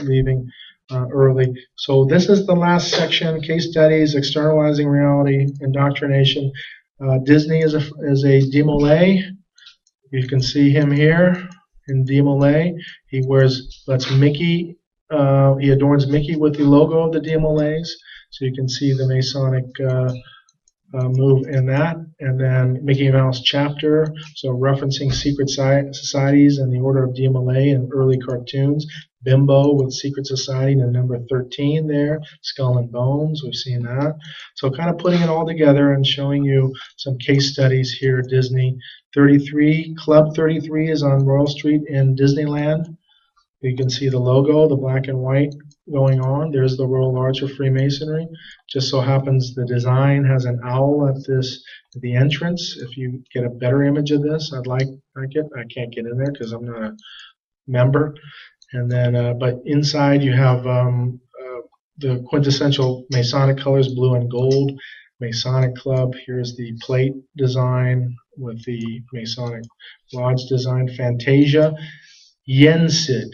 leaving early. So this is the last section: case studies, externalizing reality, indoctrination. Disney is a demolay. You can see him here in demolay. He wears, that's Mickey. He adorns Mickey with the logo of the demolays, so you can see the Masonic move in that. And then Mickey Mouse chapter, so referencing secret societies and the Order of Demolay in early cartoons. Bimbo with Secret Society and number 13 there, Skull and Bones, we've seen that. So kind of putting it all together and showing you some case studies here at Disney. 33, Club 33 is on Royal Street in Disneyland. You can see the logo, the black and white going on. There's the Royal Arch of Freemasonry. Just so happens the design has an owl at the entrance. If you get a better image of this, I'd like it. I can't get in there because I'm not a member. And then, but inside you have the quintessential Masonic colors, blue and gold. Masonic Club. Here's the plate design with the Masonic Lodge design. Fantasia. Yensid.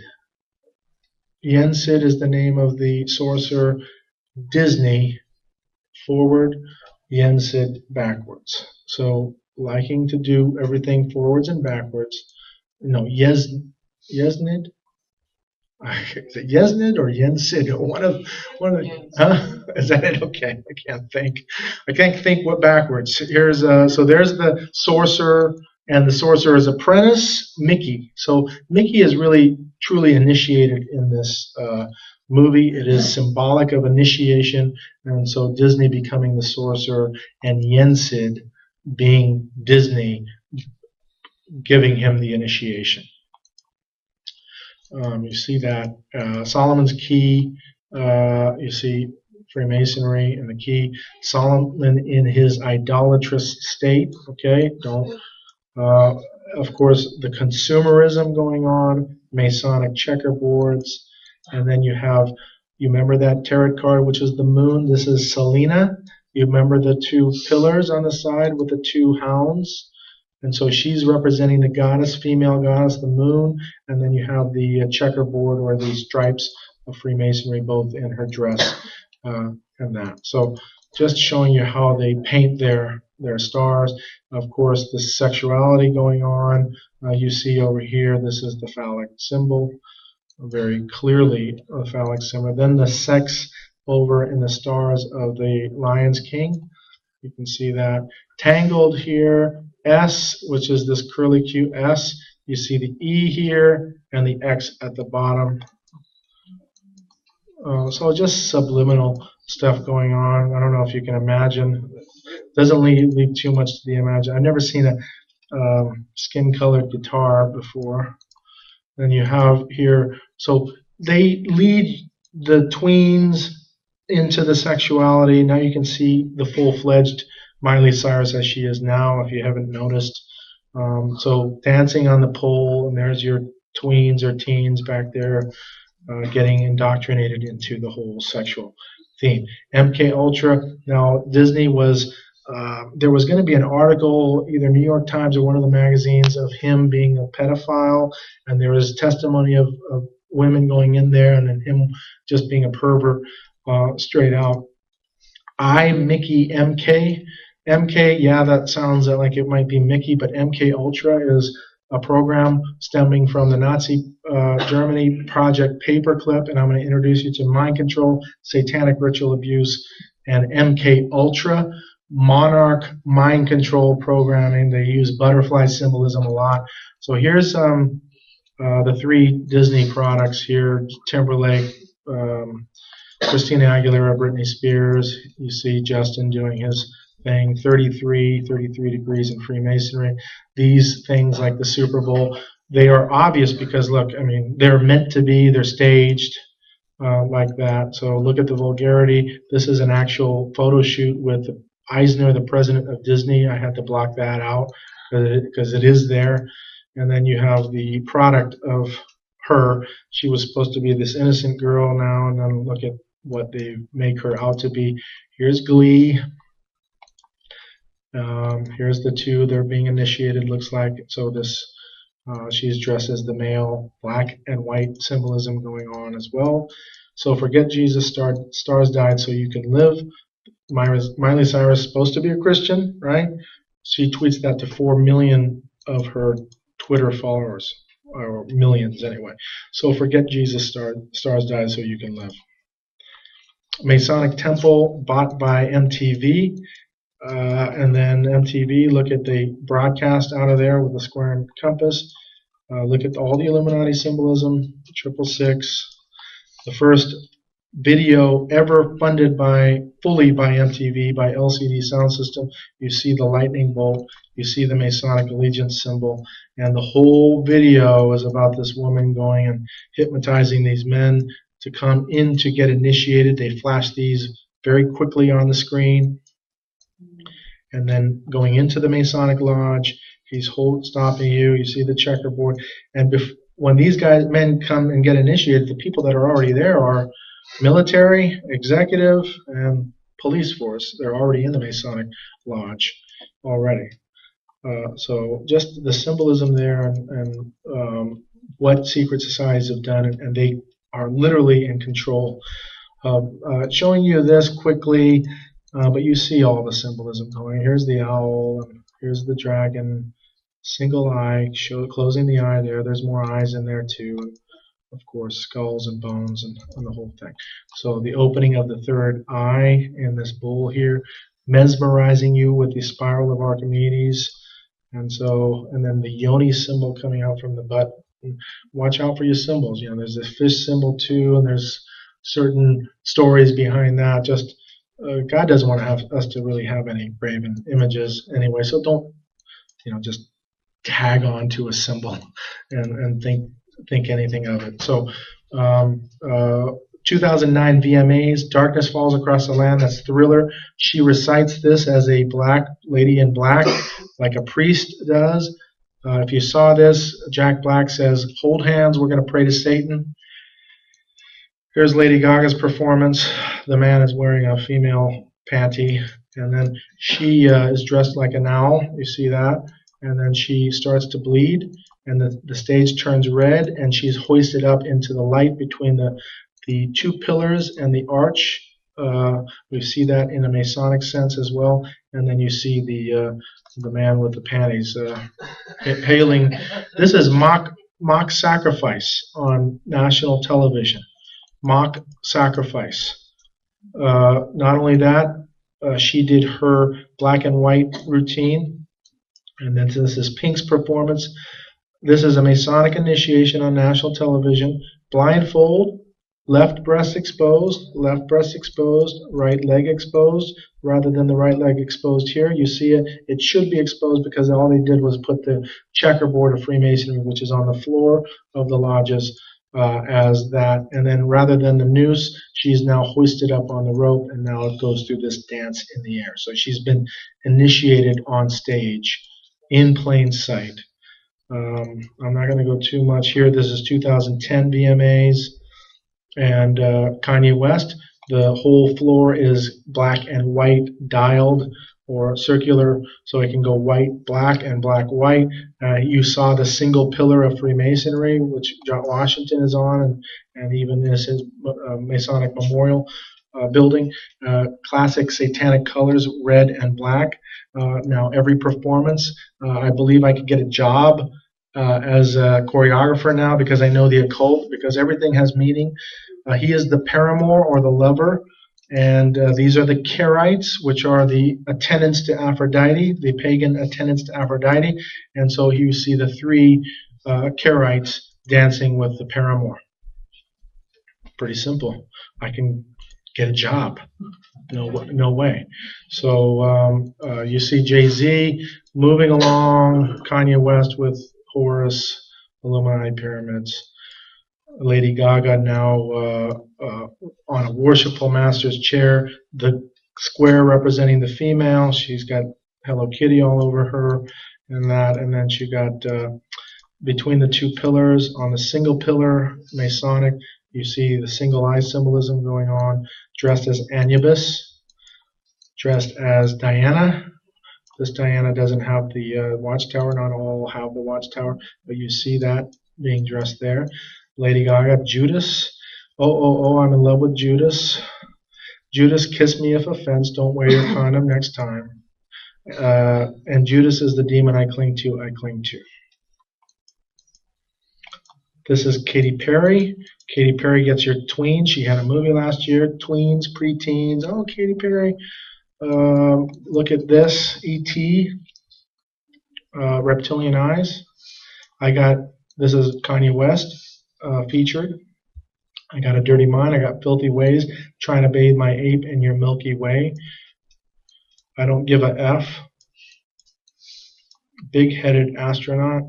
Yensid is the name of the sorcerer. Disney forward, Yensid backwards. So liking to do everything forwards and backwards. No, Yeznid. Is it Yeznid or Yensid? One of huh? Is that it? Okay, I can't think. I can't think what backwards. Here's so there's the sorcerer and the sorcerer's apprentice, Mickey. So Mickey is really truly initiated in this movie. It is symbolic of initiation, and so Disney becoming the sorcerer and Yensid being Disney giving him the initiation. You see that Solomon's key, you see Freemasonry and the key. Solomon in his idolatrous state, okay? Don't, of course, the consumerism going on, Masonic checkerboards, and then you have, you remember that tarot card, which is the moon? This is Selena. You remember the two pillars on the side with the two hounds? And so she's representing the goddess, female goddess, the moon, and then you have the checkerboard or the stripes of Freemasonry both in her dress and that. So just showing you how they paint their stars. Of course, the sexuality going on. You see over here, this is the phallic symbol, very clearly a phallic symbol. Then the sex over in the stars of the Lion's King. You can see that. Tangled here, S, which is this curly Q S. You see the E here and the X at the bottom. So just subliminal stuff going on. I don't know if you can imagine. Doesn't leave too much to the imagination. I've never seen a skin-colored guitar before. Then you have here, so they lead the tweens into the sexuality. Now you can see the full-fledged Miley Cyrus as she is now, if you haven't noticed. So dancing on the pole, and there's your tweens or teens back there getting indoctrinated into the whole sexual theme. MK Ultra. Now Disney was, there was going to be an article, either New York Times or one of the magazines, of him being a pedophile, and there was testimony of women going in there, and then him just being a pervert straight out. Mickey MK. MK, yeah, that sounds like it might be Mickey, but MK Ultra is a program stemming from the Nazi Germany Project Paperclip, and I'm going to introduce you to mind control, satanic ritual abuse, and MK Ultra, monarch mind control programming. They use butterfly symbolism a lot. So here's the three Disney products here: Timberlake, Christina Aguilera, Britney Spears. You see Justin doing his thing, 33 degrees in Freemasonry. These things like the Super Bowl, they are obvious because, look, I mean, they're meant to be, they're staged like that. So look at the vulgarity. This is an actual photo shoot with Eisner, the president of Disney. I had to block that out because it is there. And then you have the product of her. She was supposed to be this innocent girl now, and then look at what they make her out to be. Here's Glee. Here's the two. They're being initiated, looks like. So this She's dressed as the male, black and white symbolism going on as well. So forget Jesus, stars died so you can live. Miley Cyrus is supposed to be a Christian, right? She tweets that to 4 million of her Twitter followers, or millions anyway. So forget Jesus, stars died so you can live. Masonic Temple bought by MTV. And then MTV, look at the broadcast out of there with the square and compass. Look at all the Illuminati symbolism, 666. The first video ever funded fully by MTV, by LCD Sound System. You see the lightning bolt, you see the Masonic allegiance symbol, and the whole video is about this woman going and hypnotizing these men to come in to get initiated. They flash these very quickly on the screen. And then going into the Masonic Lodge, he's stopping you. You see the checkerboard. And when these men come and get initiated, the people that are already there are military, executive, and police force. They're already in the Masonic Lodge already. So just the symbolism there and what secret societies have done, and they are literally in control. Showing you this quickly. But you see all the symbolism going. Here's the owl, here's the dragon, single eye, closing the eye there. There's more eyes in there too. And of course, skulls and bones and the whole thing. So the opening of the third eye in this bull here, mesmerizing you with the spiral of Archimedes. And then the yoni symbol coming out from the butt. And watch out for your symbols. You know, there's the fish symbol too, and there's certain stories behind that. Just God doesn't want to have us to really have any graven images anyway, so don't, just tag on to a symbol and think anything of it. So 2009 VMAs, Darkness Falls Across the Land, that's Thriller. She recites this as a black lady in black, like a priest does. If you saw this, Jack Black says, "Hold hands, we're going to pray to Satan." Here's Lady Gaga's performance. The man is wearing a female panty, and then she is dressed like an owl. You see that? And then she starts to bleed, and the stage turns red, and she's hoisted up into the light between the two pillars and the arch. We see that in a Masonic sense as well. And then you see the man with the panties hailing. This is mock sacrifice on national television. Mock sacrifice. Not only that, she did her black and white routine, and then this is Pink's performance. This is a Masonic initiation on national television. Blindfold, left breast exposed, right leg exposed, rather than the right leg exposed here. You see it. It should be exposed because all they did was put the checkerboard of Freemasonry, which is on the floor of the lodges, as that, and then rather than the noose, she's now hoisted up on the rope, and now it goes through this dance in the air. So she's been initiated on stage in plain sight. I'm not going to go too much here. This is 2010 VMAs, and Kanye West. The whole floor is black and white dialed or circular, so it can go white, black, and black, white. You saw the single pillar of Freemasonry, which John Washington is on, and even is his Masonic Memorial building. Classic satanic colors, red and black. Now, every performance, I believe I could get a job as a choreographer now because I know the occult, because everything has meaning. He is the paramour or the lover. And these are the Karaites, which are the attendants to Aphrodite, the pagan attendants to Aphrodite. And so you see the three Karaites dancing with the paramour. Pretty simple. I can get a job. No way. So you see Jay-Z moving along, Kanye West with Horus, Illuminati pyramids. Lady Gaga now on a worshipful master's chair, the square representing the female. She's got Hello Kitty all over her and that. And then she got between the two pillars, on the single pillar, Masonic, you see the single eye symbolism going on, dressed as Anubis, dressed as Diana, This Diana doesn't have the watchtower. Not all have the watchtower, but you see that being dressed there. Lady Gaga, Judas. Oh, I'm in love with Judas. Judas, kiss me if offense. Don't wear your condom next time. And Judas is the demon I cling to. This is Katy Perry. Katy Perry gets your tween. She had a movie last year, tweens, preteens. Oh, Katy Perry. Look at this, E.T., reptilian eyes. This is Kanye West featured. I got a dirty mind. I got filthy ways, trying to bathe my ape in your Milky Way. I don't give a F. Big-headed astronaut.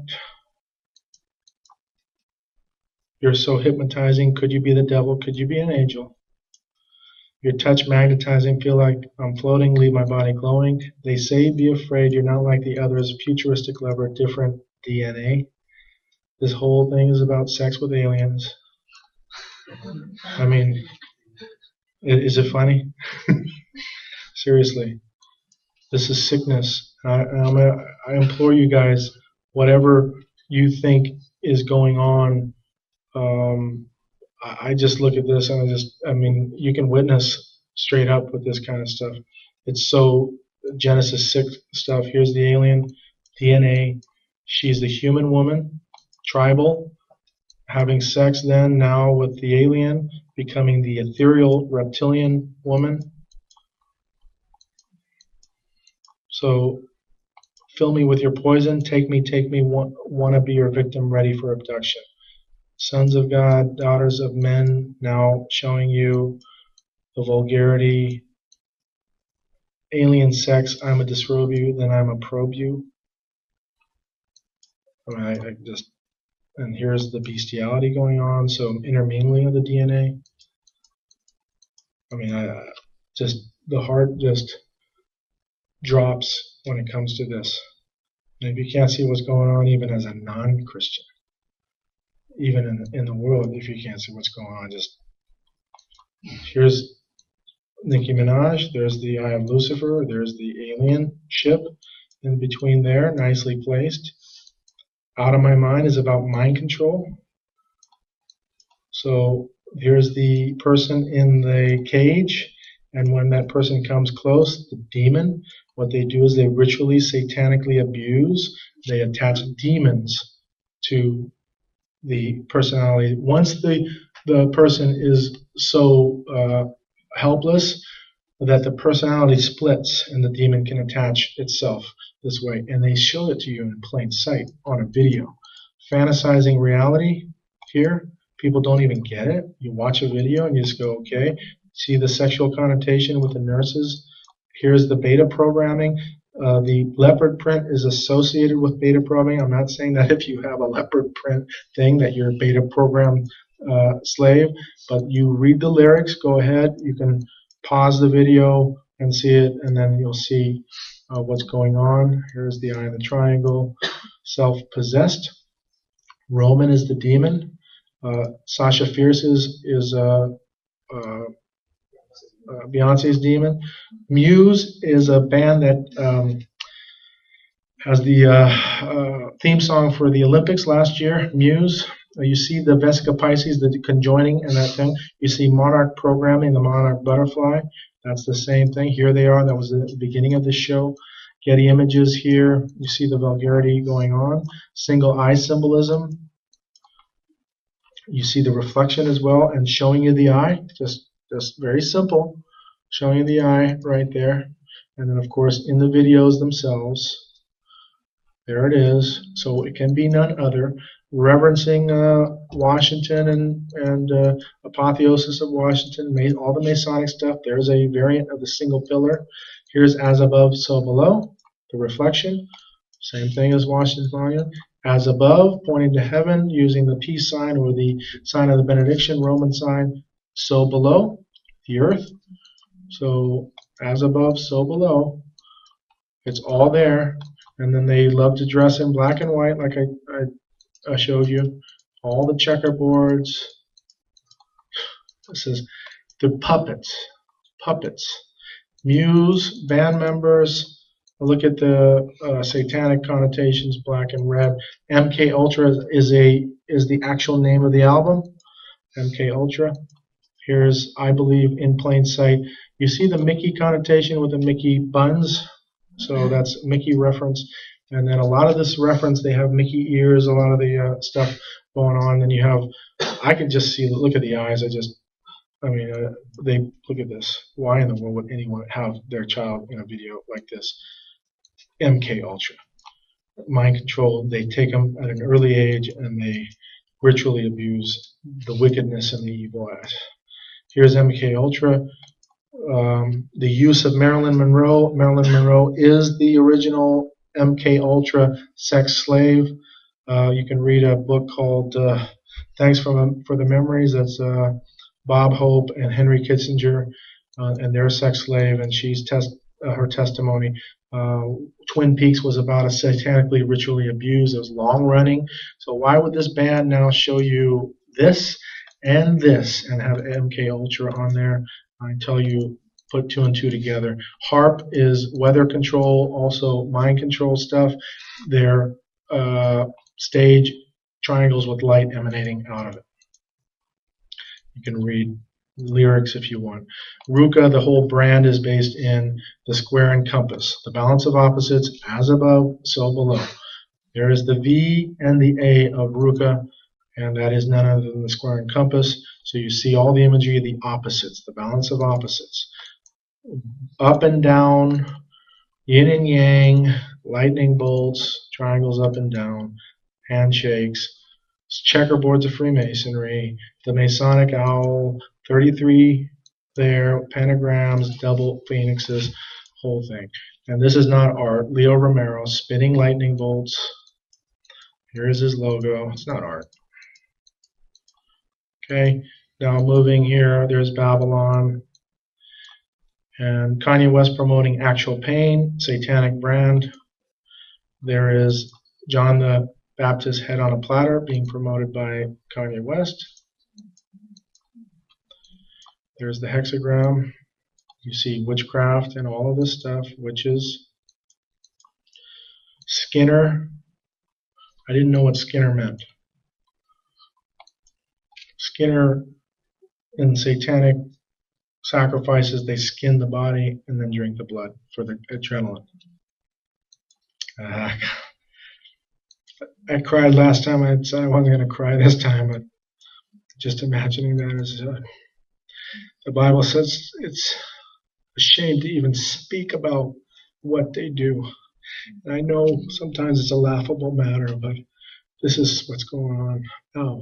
You're so hypnotizing. Could you be the devil? Could you be an angel? Your touch magnetizing. Feel like I'm floating. Leave my body glowing. They say be afraid. You're not like the others. Futuristic lover. Different DNA. This whole thing is about sex with aliens. I mean, is it funny? Seriously. This is sickness. I implore you guys, whatever you think is going on, I just look at this and I mean, you can witness straight up with this kind of stuff. It's so Genesis 6 stuff. Here's the alien DNA. She's the human woman, tribal, having sex then now with the alien, becoming the ethereal reptilian woman. So fill me with your poison, take me, want to be your victim, ready for abduction. Sons of God, daughters of men, now showing you the vulgarity. Alien sex, I'm a disrobe you, then I'm a probe you. I just, and here's the bestiality going on, so intermingling of the DNA. I mean, just, the heart just drops when it comes to this. And if you can't see what's going on, even as a non-Christian, even in the world, if you can't see what's going on, just here's Nicki Minaj, there's the Eye of Lucifer, there's the alien ship in between there, nicely placed. Out of My Mind is about mind control. So here's the person in the cage, and when that person comes close, the demon, what they do is they ritually, satanically abuse. They attach demons to the personality. Once the person is so helpless that the personality splits and the demon can attach itself this way, and they show it to you in plain sight on a video. Fantasizing reality here, people don't even get it. You watch a video and you just go, okay, see the sexual connotation with the nurses. Here's the beta programming. The leopard print is associated with beta programming. I'm not saying that if you have a leopard print thing that you're a beta program slave, but you read the lyrics, go ahead, you can pause the video and see it, and then you'll see what's going on. Here's the eye of the triangle, self-possessed. Roman is the demon. Sasha Fierce is Beyonce's demon. Muse is a band that has the theme song for the Olympics last year, Muse. You see the Vesica Pisces, the conjoining and that thing. You see Monarch programming, the Monarch butterfly. That's the same thing. Here they are. That was the beginning of the show. Getty Images here. You see the vulgarity going on. Single eye symbolism. You see the reflection as well, and showing you the eye. Just very simple. Showing you the eye right there. And then, of course, in the videos themselves, there it is. So it can be none other. Reverencing Washington and apotheosis of Washington, all the Masonic stuff. There's a variant of the single pillar. Here's as above, so below, the reflection. Same thing as Washington's monument. As above, pointing to heaven, using the peace sign or the sign of the benediction, Roman sign. So below, the earth. So as above, so below. It's all there. And then they love to dress in black and white, like I showed you. All the checkerboards. This is the puppets. Muse, band members, Look at the satanic connotations, black and red. MK Ultra is the actual name of the album. MK Ultra. Here's I Believe in Plain Sight. You see the Mickey connotation with the Mickey buns, so that's Mickey reference. And then a lot of this reference, they have Mickey ears, a lot of the stuff going on. Then you have, I can just see, look at the eyes. They look at this. Why in the world would anyone have their child in a video like this? MK Ultra, mind control. They take them at an early age and they ritually abuse the wickedness and the evil at. Here's MK Ultra. The use of Marilyn Monroe. Marilyn Monroe is the original MK Ultra sex slave. You can read a book called Thanks for the Memories. That's Bob Hope and Henry Kissinger and their sex slave, and she's her testimony. Twin Peaks was about a satanically ritually abused. It was long running. So why would this band now show you this and have MK Ultra on there? I tell you, put 2 and 2 together. HARP is weather control, also mind control stuff. They're stage triangles with light emanating out of it. You can read lyrics if you want. Ruka, the whole brand is based in the square and compass. The balance of opposites, as above, so below. There is the V and the A of Ruka, and that is none other than the square and compass. So you see all the imagery of the opposites, the balance of opposites. Up and down, yin and yang, lightning bolts, triangles up and down, handshakes, checkerboards of Freemasonry, the Masonic owl, 33 there, pentagrams, double phoenixes, whole thing. And this is not art. Leo Romero, spinning lightning bolts. Here's his logo. It's not art. Okay, now moving here, there's Babylon. And Kanye West promoting Actual Pain, satanic brand. There is John the Baptist head on a platter being promoted by Kanye West. There's the hexagram. You see witchcraft and all of this stuff, witches. Skinner. I didn't know what Skinner meant. Skinner in satanic sacrifices, they skin the body and then drink the blood for the adrenaline. I cried last time. I said I wasn't going to cry this time, but just imagining that is the Bible says it's a shame to even speak about what they do. And I know sometimes it's a laughable matter, but this is what's going on now,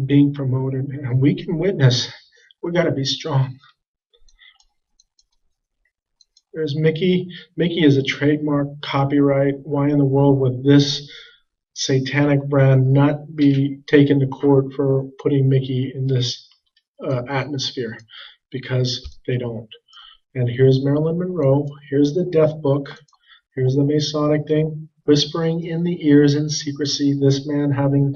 being promoted, and we can witness. We got to be strong. There's Mickey. Mickey is a trademark copyright. Why in the world would this satanic brand not be taken to court for putting Mickey in this atmosphere? Because they don't. And here's Marilyn Monroe. Here's the death book. Here's the Masonic thing. Whispering in the ears in secrecy. This man having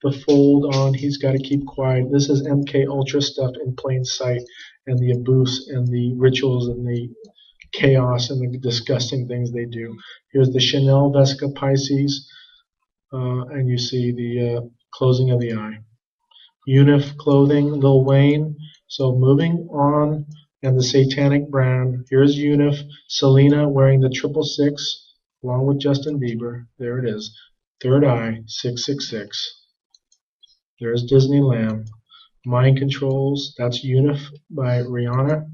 the fold on. He's got to keep quiet. This is MK Ultra stuff in plain sight. And the abuse and the rituals and the chaos and the disgusting things they do. Here's the Chanel Vesca Pisces. And you see the closing of the eye. Unif clothing, Lil Wayne. So moving on, and the satanic brand. Here's Unif, Selena wearing the 666, along with Justin Bieber. There it is. Third eye, 666. There's Disneyland. Mind Controls. That's Unif by Rihanna.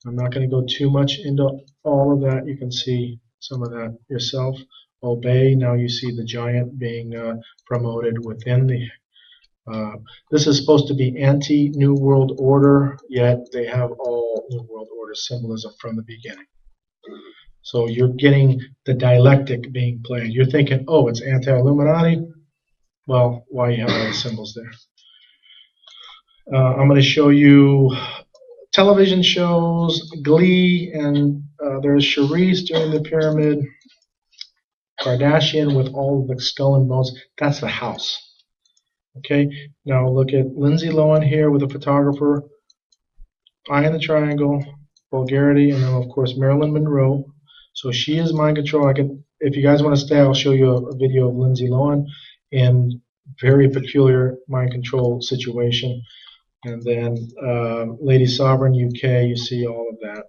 I'm not going to go too much into all of that. You can see some of that yourself. Obey. Now you see the giant being promoted within the. This is supposed to be anti-New World Order, yet they have all New World Order symbolism from the beginning. So you're getting the dialectic being played. You're thinking, oh, it's anti-Illuminati. Well, why you have all the symbols there? I'm going to show you television shows, Glee, and there's Charisse during the pyramid. Kardashian with all of the skull and bones. That's the house. Okay, now look at Lindsay Lohan here with a photographer. Eye in the triangle, vulgarity, and then of course Marilyn Monroe. So she is mind control. I can, if you guys want to stay, I'll show you a video of Lindsay Lohan in very peculiar mind control situation. And then Lady Sovereign UK, you see all of that.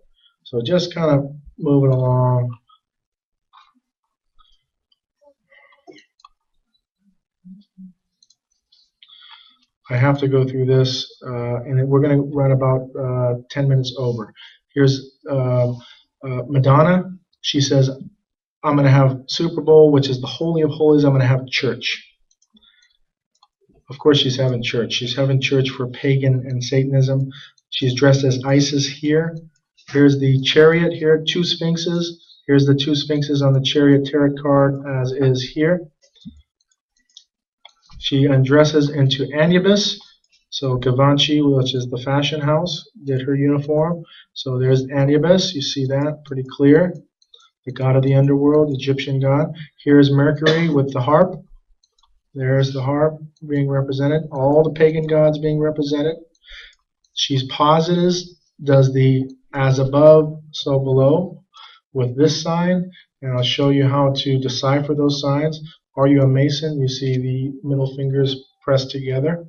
So just kind of moving along. I have to go through this, and we're going to run about 10 minutes over. Here's Madonna. She says, I'm going to have Super Bowl, which is the Holy of Holies. I'm going to have church. Of course she's having church. She's having church for pagan and Satanism. She's dressed as Isis here. Here's the chariot here, 2 sphinxes. Here's the 2 sphinxes on the chariot tarot card as is here. She undresses into Anubis. So Givenchy, which is the fashion house, did her uniform. So there's Anubis. You see that pretty clear. The god of the underworld, Egyptian god. Here's Mercury with the harp. There's the harp being represented. All the pagan gods being represented. She's positive, does the as above, so below with this sign. And I'll show you how to decipher those signs. Are you a Mason? You see the middle fingers pressed together.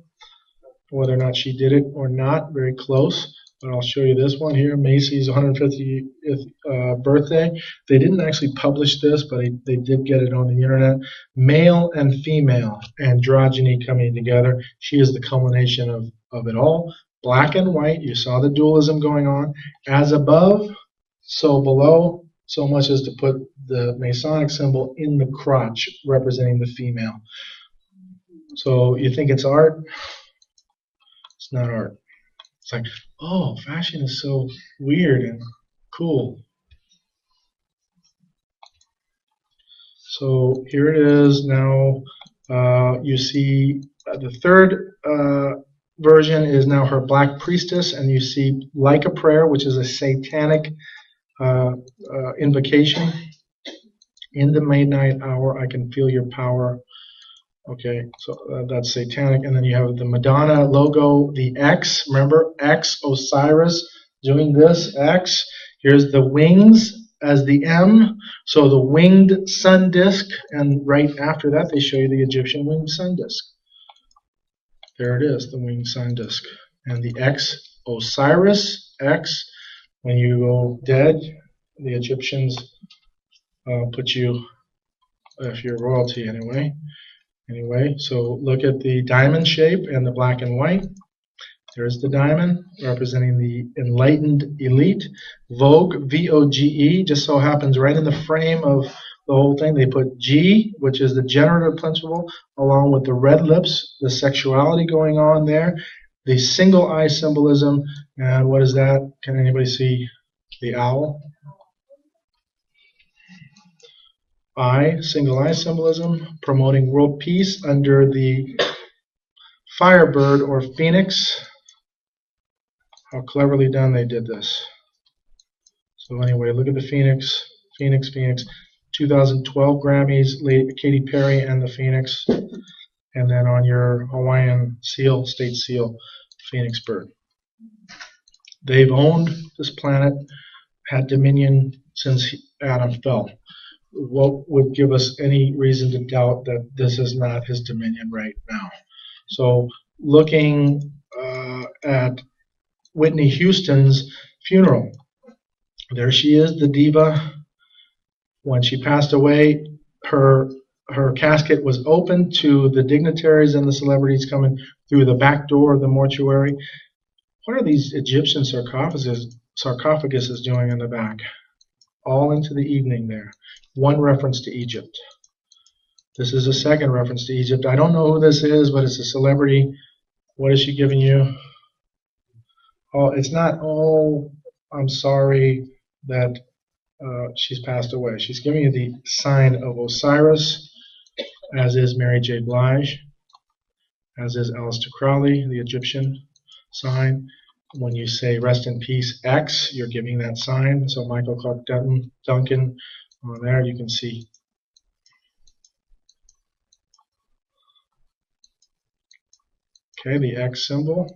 Whether or not she did it or not, very close. But I'll show you this one here, Macy's 150th birthday. They didn't actually publish this, but they did get it on the internet. Male and female androgyny coming together. She is the culmination of it all. Black and white, you saw the dualism going on. As above, so below, so much as to put the Masonic symbol in the crotch, representing the female. So you think it's art? It's not art. It's like, oh, fashion is so weird and cool. So here it is now. You see the third version is now her Black Priestess, and you see Like a Prayer, which is a satanic invocation. In the midnight hour, I can feel your power. Okay, so that's satanic. And then you have the Madonna logo, the X. Remember, X, Osiris doing this, X. Here's the wings as the M. So the winged sun disk. And right after that, they show you the Egyptian winged sun disk. There it is, the winged sun disk. And the X, Osiris, X. When you go dead, the Egyptians put you, if you're royalty anyway. Anyway, so look at the diamond shape and the black and white. There's the diamond representing the enlightened elite. Vogue, V-O-G-E, just so happens right in the frame of the whole thing. They put G, which is the generative principle, along with the red lips, the sexuality going on there, the single eye symbolism, and what is that? Can anybody see the owl? I, single eye symbolism, promoting world peace under the firebird or phoenix. How cleverly done they did this. So anyway, look at the phoenix, phoenix, phoenix. 2012 Grammys, Katy Perry and the phoenix. And then on your Hawaiian seal, state seal, phoenix bird. They've owned this planet, had dominion since Adam fell. What would give us any reason to doubt that this is not his dominion right now? So looking at Whitney Houston's funeral, there she is, the diva. When she passed away, her casket was open to the dignitaries and the celebrities coming through the back door of the mortuary. What are these Egyptian sarcophaguses doing in the back? All into the evening there. One reference to Egypt. This is a second reference to Egypt. I don't know who this is, but it's a celebrity. What is she giving you? Oh, it's not, oh, I'm sorry that she's passed away. She's giving you the sign of Osiris, as is Mary J. Blige, as is Aleister Crowley, the Egyptian sign. When you say rest in peace X, you're giving that sign. So Michael Clark Duncan on there, you can see. Okay, the X symbol,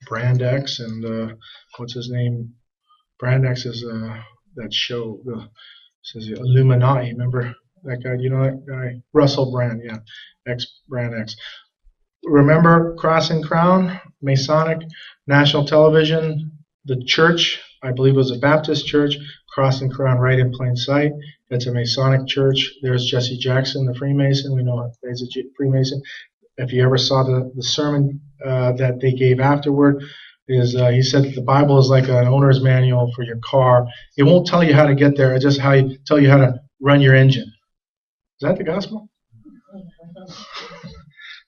Brand X, and what's his name? Brand X is that show. Says Illuminati. Remember that guy? You know that guy? Russell Brand, yeah. Brand X. Remember Cross and Crown? Masonic, national television, the church, I believe it was a Baptist church, Cross and Crown right in plain sight. It's a Masonic church. There's Jesse Jackson, the Freemason. We know he's a Freemason. If you ever saw the sermon that they gave afterward, he said that the Bible is like an owner's manual for your car. It won't tell you how to get there. It's just tell you how to run your engine. Is that the gospel?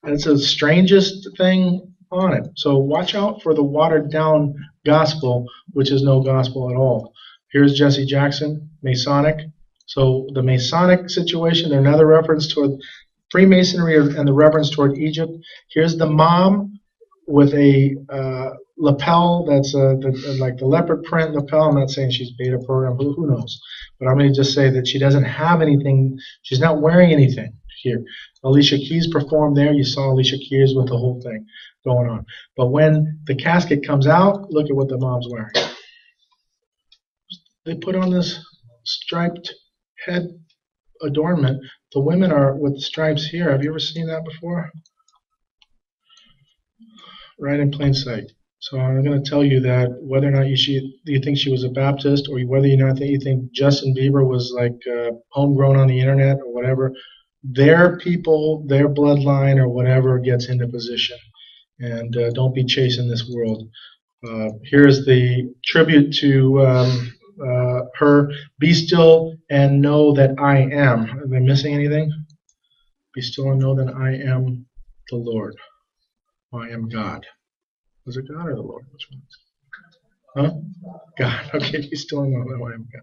It's the strangest thing on it. So watch out for the watered down gospel, which is no gospel at all. Here's Jesse Jackson, Masonic. So the Masonic situation, another reference toward Freemasonry and the reference toward Egypt. Here's the mom with a lapel that's like the leopard print lapel. I'm not saying she's beta program, who knows? But I'm going to just say that she doesn't have anything. She's not wearing anything here. Alicia Keys performed there. You saw Alicia Keys with the whole thing going on. But when the casket comes out, look at what the mom's wearing. They put on this striped head adornment. The women are with stripes here. Have you ever seen that before? Right in plain sight. So I'm going to tell you that whether or not you think she was a Baptist, or whether or not you think Justin Bieber was like homegrown on the internet or whatever, their people, their bloodline or whatever gets into position. And don't be chasing this world. Here's the tribute to her. Be still and know that I am. Am I missing anything? Be still and know that I am the Lord. I am God. Was it God or the Lord? Which one? Huh? God. Okay, be still and know that I am God.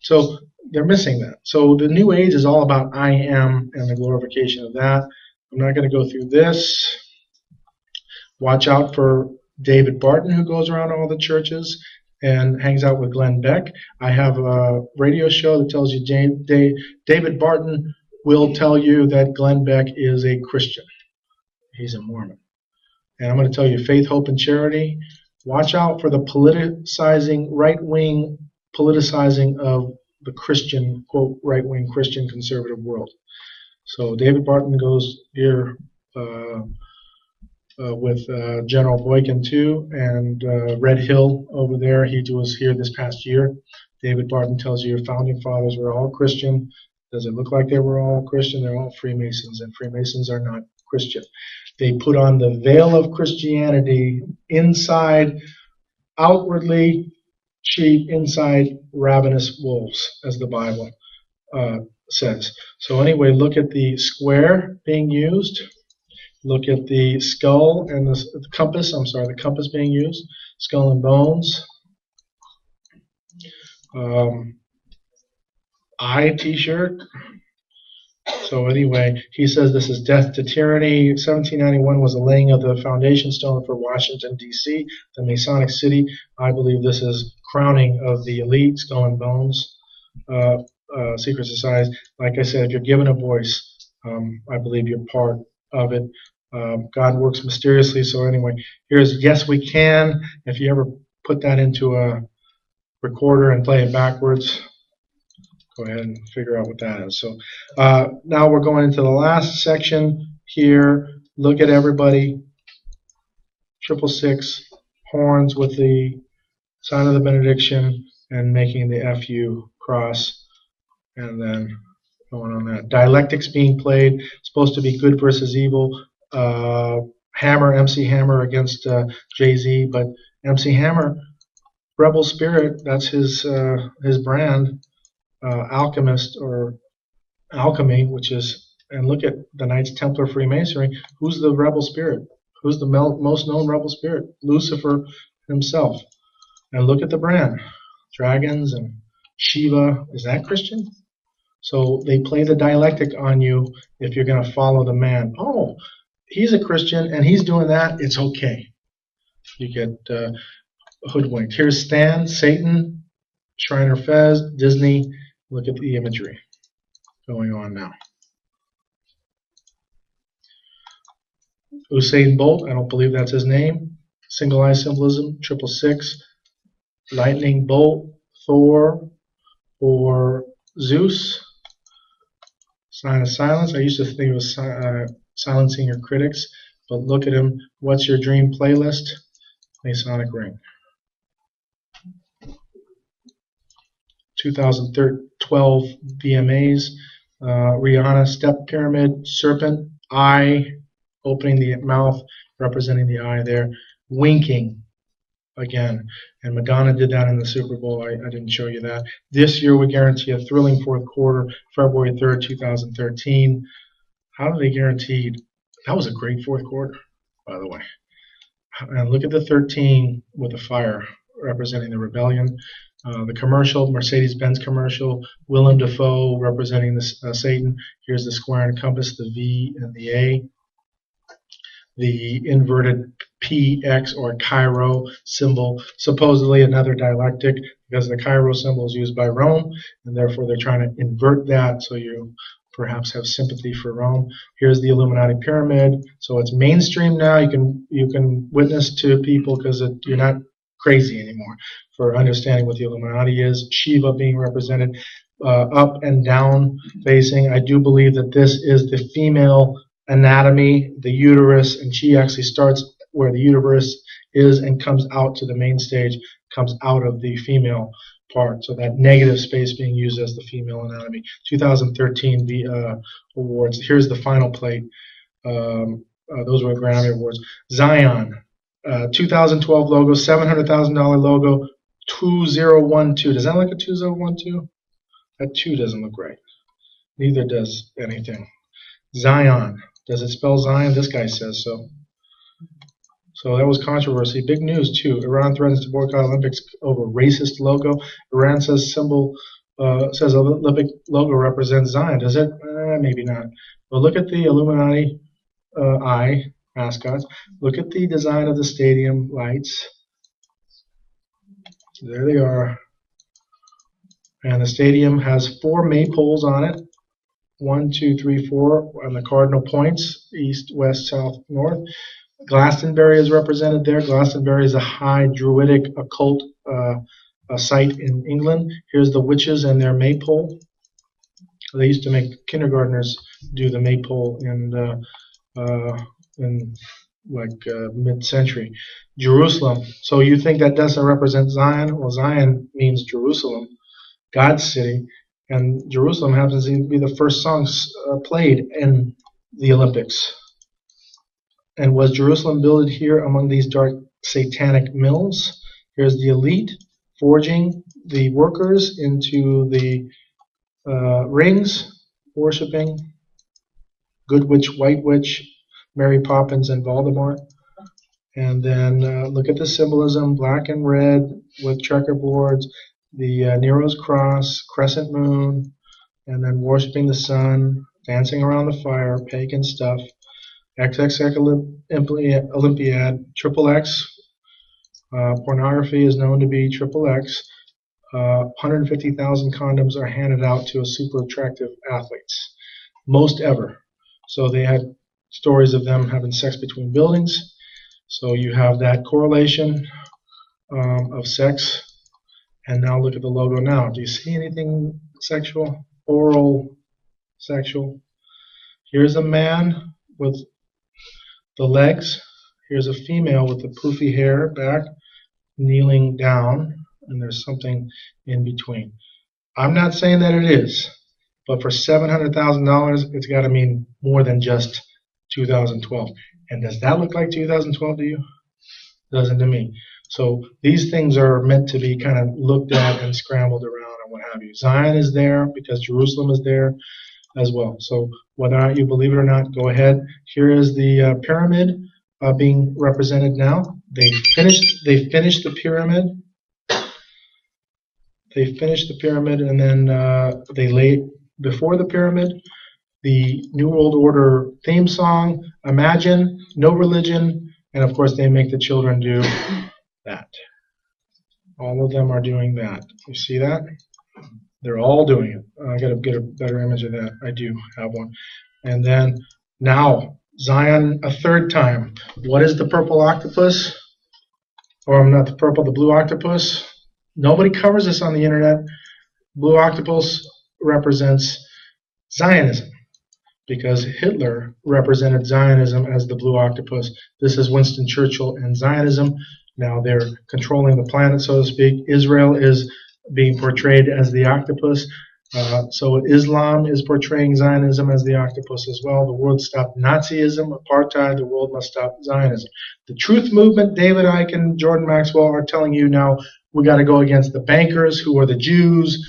So they're missing that. So the New Age is all about I am and the glorification of that. I'm not going to go through this. Watch out for David Barton, who goes around all the churches and hangs out with Glenn Beck. I have a radio show that tells you David Barton will tell you that Glenn Beck is a Christian. He's a Mormon. And I'm going to tell you, faith, hope, and charity. Watch out for the politicizing, right-wing politicizing of the Christian, quote, right-wing Christian conservative world. So David Barton goes here with General Boykin too, and Red Hill over there. He was here this past year. David Barton tells you your founding fathers were all Christian. Does it look like they were all Christian? They're all Freemasons, and Freemasons are not Christian. They put on the veil of Christianity inside, outwardly sheep, inside ravenous wolves, as the Bible says. So anyway, look at the square being used. Look at the skull and the compass. I'm sorry, the compass being used. Skull and bones. Eye T-shirt. So anyway, he says this is death to tyranny. 1791 was the laying of the foundation stone for Washington, D.C., the Masonic city. I believe this is crowning of the elite, skull and bones, secret societies. Like I said, if you're given a voice, I believe you're part of it. God works mysteriously. So anyway, here's Yes We Can. If you ever put that into a recorder and play it backwards, go ahead and figure out what that is. So now we're going into the last section here. Look at everybody. 666 horns with the sign of the benediction and making the FU cross, and then going on that. Dialectics being played. Supposed to be good versus evil. Hammer, MC Hammer against Jay-Z, but MC Hammer, Rebel Spirit, that's his brand. Alchemist or alchemy, which is, and look at the Knights Templar Freemasonry. Who's the rebel spirit? Who's the most known rebel spirit? Lucifer himself. And look at the brand. Dragons and Shiva. Is that Christian? So they play the dialectic on you if you're going to follow the man. Oh, he's a Christian and he's doing that. It's okay. You get hoodwinked. Here's Stan, Satan, Shriner Fez, Disney. Look at the imagery going on now. Usain Bolt, I don't believe that's his name. Single eye symbolism, 666. Lightning bolt, Thor, or Zeus, sign of silence. I used to think it was silencing your critics, but look at him. What's your dream playlist? Masonic ring. 2012 VMAs, Rihanna, step pyramid, serpent, eye, opening the mouth, representing the eye there, winking again. And Madonna did that in the Super Bowl. I didn't show you that. This year we guarantee a thrilling fourth quarter, February 3rd, 2013. How do they guarantee? That was a great fourth quarter, by the way. And look at the 13 with the fire representing the rebellion. The commercial, Mercedes-Benz commercial, Willem Dafoe representing the, Satan. Here's the square and compass, the V and the A. The inverted PX or Cairo symbol, supposedly another dialectic, because the Cairo symbol is used by Rome, and therefore they're trying to invert that so you perhaps have sympathy for Rome. Here's the Illuminati pyramid. So it's mainstream now. You can witness to people because you're not crazy anymore for understanding what the Illuminati is. Shiva being represented up and down facing. I do believe that this is the female anatomy, the uterus, and she actually starts where the uterus is and comes out to the main stage, comes out of the female part. So that negative space being used as the female anatomy. 2013 awards. Here's the final plate. Those were Grammy Awards. Zion, 2012 logo, $700,000 logo, 2012. Does that look like a 2012? That 2 doesn't look right. Neither does anything. Zion. Does it spell Zion? This guy says so. So that was controversy. Big news too. Iran threatens to boycott Olympics over racist logo. Iran says says Olympic logo represents Zion. Does it? Maybe not. But look at the Illuminati eye mascots. Look at the design of the stadium lights. There they are. And the stadium has 4 maypoles on it. 1, 2, 3, 4 on the cardinal points, east, west, south, north. Glastonbury is represented there. Glastonbury is a high druidic occult site in England. Here's the witches and their maypole. They used to make kindergartners do the maypole in mid-century. Jerusalem. So you think that doesn't represent Zion? Well, Zion means Jerusalem, God's city. And Jerusalem happens to be the first song played in the Olympics. And was Jerusalem built here among these dark satanic mills? Here's the elite forging the workers into the rings, worshiping Good Witch, White Witch, Mary Poppins, and Voldemort. And then look at the symbolism, black and red with checkerboards. The Nero's cross, crescent moon, and then worshiping the sun, dancing around the fire, pagan stuff, XXX Olympiad, triple X, pornography is known to be triple X, 150,000 condoms are handed out to a super attractive athletes, most ever. So they had stories of them having sex between buildings, so you have that correlation of sex. And now look at the logo now. Do you see anything sexual? Oral sexual. Here's a man with the legs. Here's a female with the poofy hair back, kneeling down, and there's something in between. I'm not saying that it is, but for $700,000, it's got to mean more than just 2012. And does that look like 2012 to you? Doesn't to me. So these things are meant to be kind of looked at and scrambled around and what have you. Zion is there because Jerusalem is there as well. So whether or not you believe it or not, go ahead. Here is the pyramid being represented now. They finished the pyramid. They finished the pyramid, and then they laid before the pyramid the New World Order theme song, Imagine, No Religion, and of course they make the children do that. All of them are doing that. You see that? They're all doing it. I got to get a better image of that. I do have one. And then now Zion a third time. What is the purple octopus? Or not the purple, the blue octopus? Nobody covers this on the internet. Blue octopus represents Zionism, because Hitler represented Zionism as the blue octopus. This is Winston Churchill and Zionism. Now they're controlling the planet, so to speak. Israel is being portrayed as the octopus. So Islam is portraying Zionism as the octopus as well. The world stopped Nazism, apartheid. The world must stop Zionism. The Truth Movement, David Icke and Jordan Maxwell are telling you now we got to go against the bankers who are the Jews.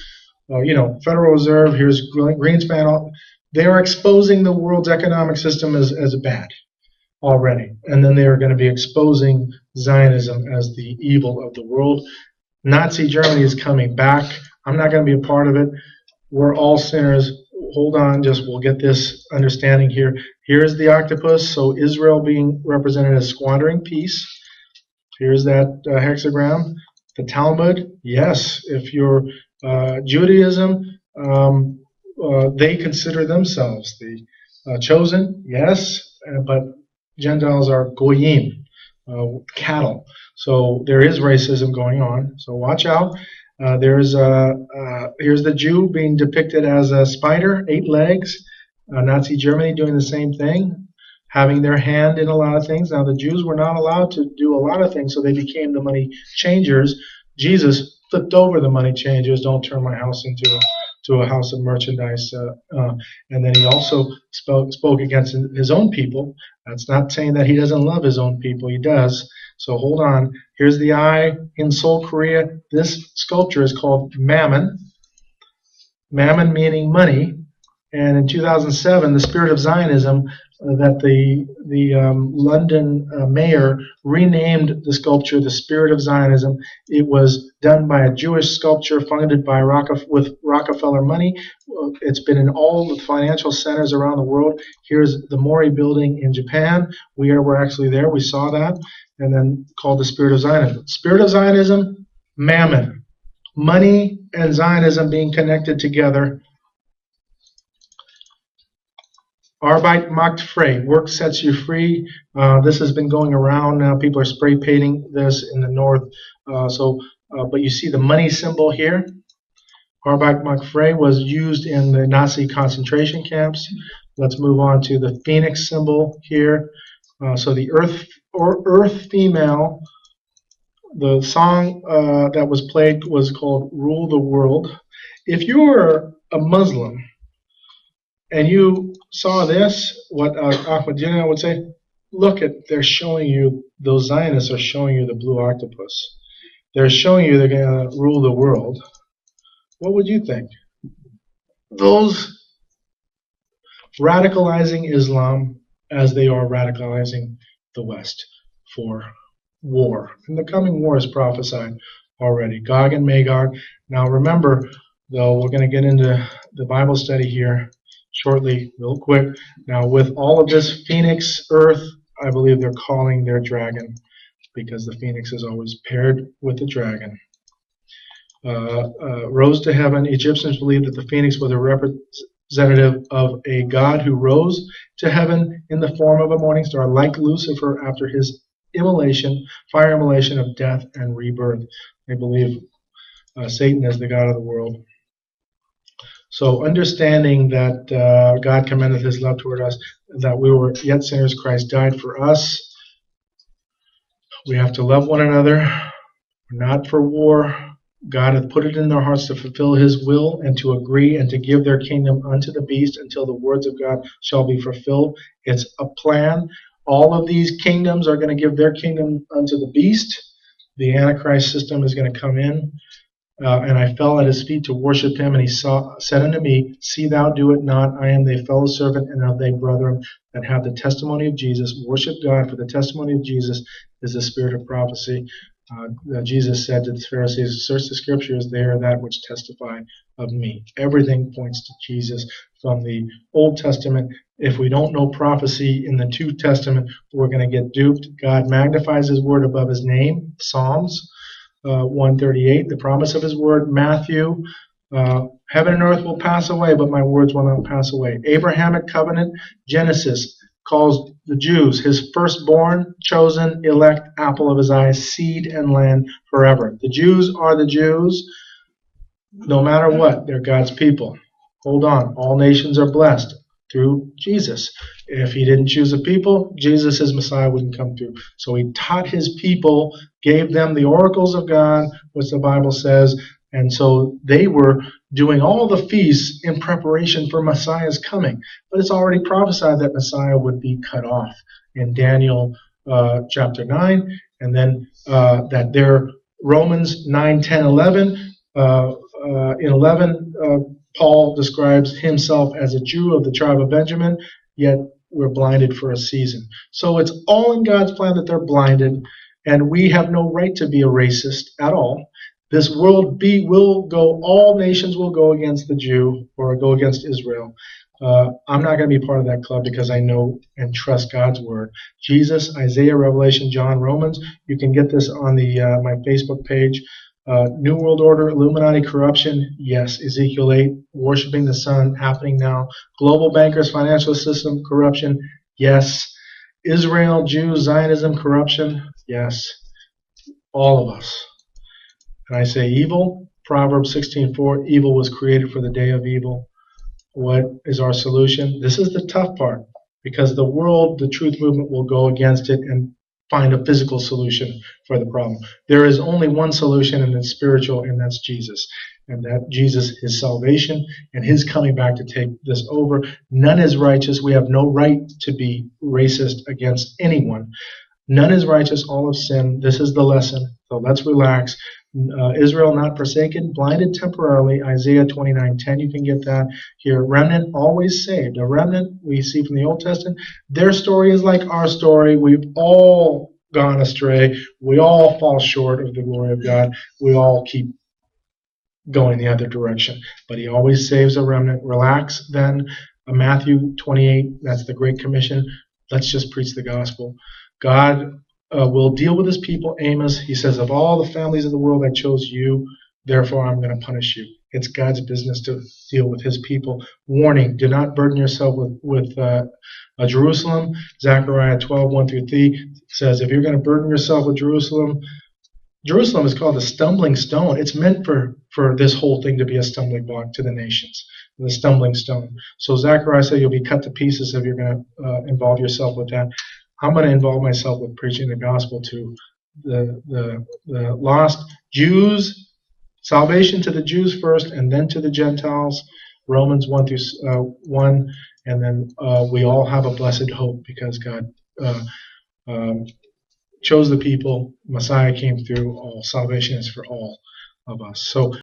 Federal Reserve, here's Greenspan. They are exposing the world's economic system as bad already. And then they are going to be exposing Zionism as the evil of the world. Nazi Germany is coming back. I'm not going to be a part of it. We're all sinners. Hold on, we'll get this understanding here. Here's the octopus, so Israel being represented as squandering peace. Here's that hexagram. The Talmud, yes, if you're Judaism, they consider themselves the chosen, yes, but Gentiles are goyim, cattle. So there is racism going on. So watch out. Here's the Jew being depicted as a spider, 8 legs. Nazi Germany doing the same thing, having their hand in a lot of things. Now the Jews were not allowed to do a lot of things, so they became the money changers. Jesus flipped over the money changers. Don't turn my house into a house of merchandise. And then he also spoke against his own people. That's not saying that he doesn't love his own people. He does. So hold on. Here's the eye in Seoul, Korea. This sculpture is called Mammon. Mammon meaning money. And in 2007, the spirit of Zionism, that the London mayor renamed the sculpture the Spirit of Zionism. It was done by a Jewish sculpture funded by with Rockefeller money. It's been in all the financial centers around the world. Here's the Mori building in Japan. We were actually there. We saw that. And then called the Spirit of Zionism. Spirit of Zionism, Mammon. Money and Zionism being connected together. Arbeit macht frei. Work sets you free. This has been going around now. People are spray painting this in the north. But you see the money symbol here. Arbeit macht frei was used in the Nazi concentration camps. Let's move on to the phoenix symbol here. So the earth female. The song that was played was called "Rule the World." If you're a Muslim and you saw this, what Ahmadiyya would say, look they're showing you, those Zionists are showing you the blue octopus. They're showing you they're going to rule the world. What would you think? Those radicalizing Islam as they are radicalizing the West for war. And the coming war is prophesied already. Gog and Magog. Now remember, though, we're going to get into the Bible study here shortly, real quick. Now, with all of this phoenix, earth, I believe they're calling their dragon, because the phoenix is always paired with the dragon. Rose to heaven. Egyptians believed that the phoenix was a representative of a god who rose to heaven in the form of a morning star, like Lucifer after his fire immolation of death and rebirth. They believe Satan is the god of the world. So understanding that God commendeth his love toward us, that we were yet sinners, Christ died for us. We have to love one another. We're not for war. God hath put it in their hearts to fulfill his will and to agree and to give their kingdom unto the beast until the words of God shall be fulfilled. It's a plan. All of these kingdoms are going to give their kingdom unto the beast. The Antichrist system is going to come in. And I fell at his feet to worship him, and he said unto me, See thou do it not. I am thy fellow servant and of thy brethren that have the testimony of Jesus. Worship God, for the testimony of Jesus is the spirit of prophecy. Jesus said to the Pharisees, Search the scriptures, they are that which testify of me. Everything points to Jesus from the Old Testament. If we don't know prophecy in the New Testament, we're going to get duped. God magnifies his word above his name. Psalms 138, the promise of his word. Matthew, heaven and earth will pass away, but my words will not pass away. Abrahamic covenant. Genesis calls the Jews his firstborn, chosen, elect, apple of his eye, seed and land forever. The Jews are the Jews. No matter what, they're God's people. Hold on. All nations are blessed through Jesus. If he didn't choose a people, Jesus, his Messiah, wouldn't come through. So he taught his people, gave them the oracles of God, which the Bible says, and so they were doing all the feasts in preparation for Messiah's coming. But it's already prophesied that Messiah would be cut off in Daniel chapter 9, and then that there, Romans 9, 10, 11, in 11, Paul describes himself as a Jew of the tribe of Benjamin, yet we're blinded for a season. So it's all in God's plan that they're blinded, and we have no right to be a racist at all. This world will go, all nations will go against the Jew or go against Israel. I'm not going to be part of that club because I know and trust God's word. Jesus, Isaiah, Revelation, John, Romans. You can get this on the my Facebook page. New World Order, Illuminati, corruption, yes. Ezekiel 8, worshiping the sun, happening now. Global bankers, financial system, corruption, yes. Israel, Jews, Zionism, corruption, yes. All of us. And I say evil, Proverbs 16:4, evil was created for the day of evil. What is our solution? This is the tough part, because the world, the truth movement, will go against it and find a physical solution for the problem. There is only one solution, and it's spiritual, and that's Jesus. And that Jesus, his salvation, and his coming back to take this over. None is righteous. We have no right to be racist against anyone. None is righteous, all have sinned. This is the lesson. So let's relax. Israel not forsaken, blinded temporarily. Isaiah 29:10, you can get that here. Remnant always saved. A remnant we see from the Old Testament. Their story is like our story. We've all gone astray. We all fall short of the glory of God. We all keep going the other direction. But he always saves a remnant. Relax then. Matthew 28, that's the Great Commission. Let's just preach the gospel. God will deal with his people. Amos, he says, of all the families of the world I chose you, therefore I'm going to punish you. It's God's business to deal with his people. Warning, do not burden yourself with Jerusalem. Zechariah 12:1-3 says, if you're going to burden yourself with Jerusalem, Jerusalem is called the stumbling stone. It's meant for this whole thing to be a stumbling block to the nations, the stumbling stone. So Zechariah said you'll be cut to pieces if you're going to involve yourself with that. I'm going to involve myself with preaching the gospel to the lost Jews, salvation to the Jews first, and then to the Gentiles. Romans 1-1, and then we all have a blessed hope because God chose the people. Messiah came through. All salvation is for all of us. So